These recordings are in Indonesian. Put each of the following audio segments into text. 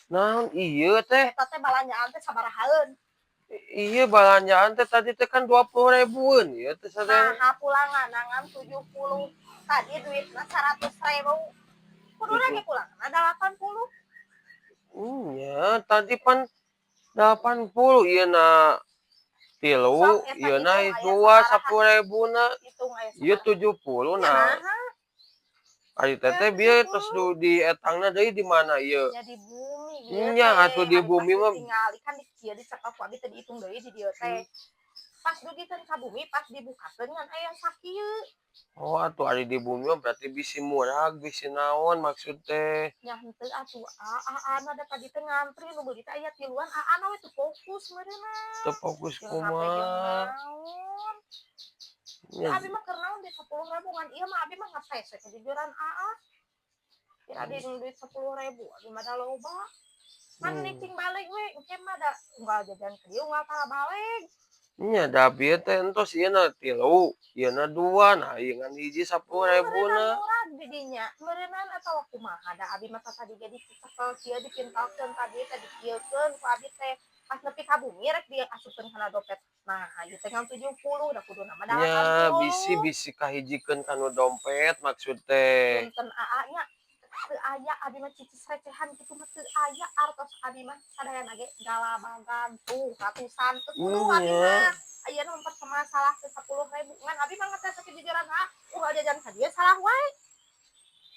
Naon ieu teh? Eta teh balanjaan teh sabarahaeun. Iya balanjaan teh tadi teh kan 20.000-an ya teh Nah, sadaya. pulang nangan 70. Tadi duitna 100.000. Kudu lagi pulang. Ada 80. Nya tadi pan 80 ieu na Sok 3, eta ieu na hitung aya 2 sabaraha. 10.000 na. Hitung aya Ieu sabaraha. 70 Nya nah. naha? Ari teh Aya teh bieu tos 70. di etangna deui di mana ieu? Ya di bumi ieu Nya atuh teh. di Ari pas bumi mah. ditingali kan di kieu di cekak ku abi teh dihitung deui di dieu teh. Pas dugikeun ka bumi pas dibukakeun ngan aya sakieu. Oh atuh ari di bumi mah berarti bisi murag, bisi naon maksud teh. Nya henteu atuh aana da tadi teh ngantri nu beuli teh aya tiluan aana we teu fokus meureunna. Teu fokus Jeung HP jeung kumaha. naon. Nya Abi mah keur naon di 10.000 ngan ieu mah abi mah ngetes we kejujuran Kira di duit 10.000 abi mah da loba. Kan nicing balik we engke mah da unggal jajan ka dieu unggal tara balik. nya da bieu teh entos ieu na 3, ieu na 2, nah ieu ngan hiji 10.000 Meureunnan na. murag di dinya. Meureunnan atawa kumaha da abi mah tadi ge dicekel kieu dipintalkeun tadi teh dikieukeun ku abi teh pas nepi ka bumi rek diasupkeun kana dompet. Nah, ieu teh ngan 70 da kuduna mah da Nya 80. bisi kahijikeun kanu dompet maksud teh. Punten nya teu aya abi mah cicis recehan kitu mah teu aya artos abi mah sadayana ge galabagan tuh ratusan teu kudu abi Nya mah ayeuna mah masalah teh 10.000 ngan abi mah ngetes kejujuran unggal jajan ka dieu salah wae.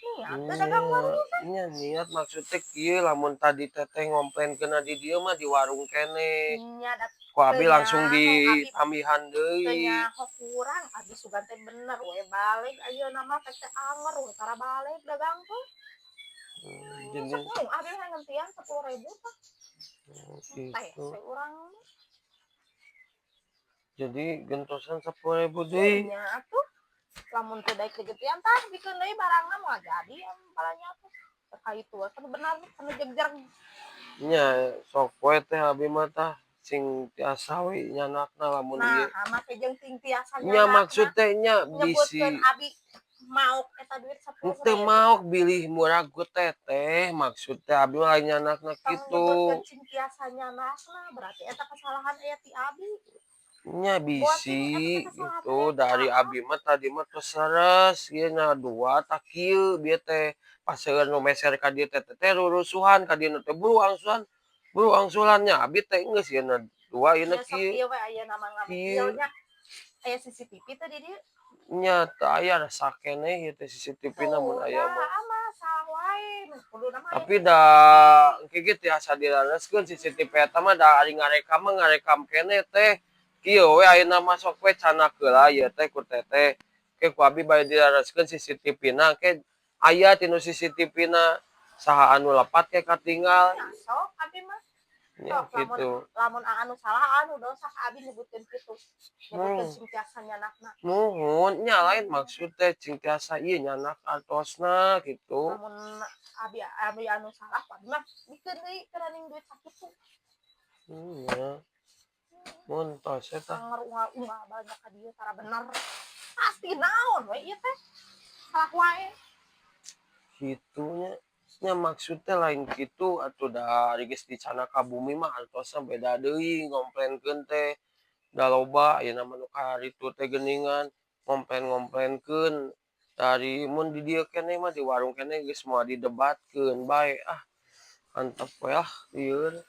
Niat teu dagang warung teh. niat maksud teh kieu lamun tadi teteh ngomplenkeun di dieu mah di warung kene. Nya dat Ku abi teu langsung nyaho abi ditambihan teu deui. nyaho kurang abi sugan teh bener we balik ayeuna mah teh anger we tara balik dagang teh. Jadi Sepuluh abi mah ngentian 10.000 tah. Teh gitu. seurang Jadi gentosan 10.000 deui. nya atuh lamun teu daek gegetian tah bikeun deui barangna moal jadi palanya teh kaitu kan benar anu jegjang. Nya sok poe teh abi mah tah sing tiasa we nyanakna lamun Nah ieu. hama teh jeung ting tiasa Nya nyanakna maksud teh nya bisi nyebutkeun abi maok eta duit 10.000 teu maok bilih murag ku teteh maksud teh abi mah lain nyanakna tong kitu. nyebutkeun cing tiasa nyanakna berarti eta kesalahan aya ti abi. Nya Buat bisi cing eta teh kesalahan gitu aya ti dari abi mah tadi mah teu sares ieu nya 2 tak kieu bieu teh pas seueur nu meser ka dieu teh teh rurusuhan ka dieu teh buru angsuran nya abi teh geus ieu na 2 ieu na nya sok kieu ieu we aya nama kieu ngamukilnya aya CCTV teh di dieu. nya teu aya rasa keneh ieu teh CCTV namun Tuh aya da mah ama salah wae kuduna mah aya tapi da CCTV. engke ge tiasa dirareskeun CCTV eta mah da ari ngarekam mah ngarekam keneh teh kieu we ayeuna mah sok we canak heula ieu teh ku teteh ke ku abi bade dirareskeun CCTV-na ke aya tinu CCTV-na saha anu lepat ke katinggal Ya sok abi mah nya sok lamun gitu. lamun anu salah anu dosa ka abi nyebutkeun kitu nyebutkeun sing tiasa nyanakna Nuhun nya lain maksud teh cing tiasa ieu nyanak artosna gitu. lamun abi anu salah abi mah bikeun deui keranning duit sakitu. Nya mun tos eta Anger unggal banyak ka dieu tara bener pasti naon we ieu teh salah wae. kitu nya maksud teh lain kitu atuh da geus dicana ka bumi mah artosna beda deui ngomplenkeun teh da loba ayeuna mah nu karitu teh geuningan ngomplen-ngomplenkeun dari mun di dieu keneh mah di warung keneh geus moal didebatkeun bae antep we ieu.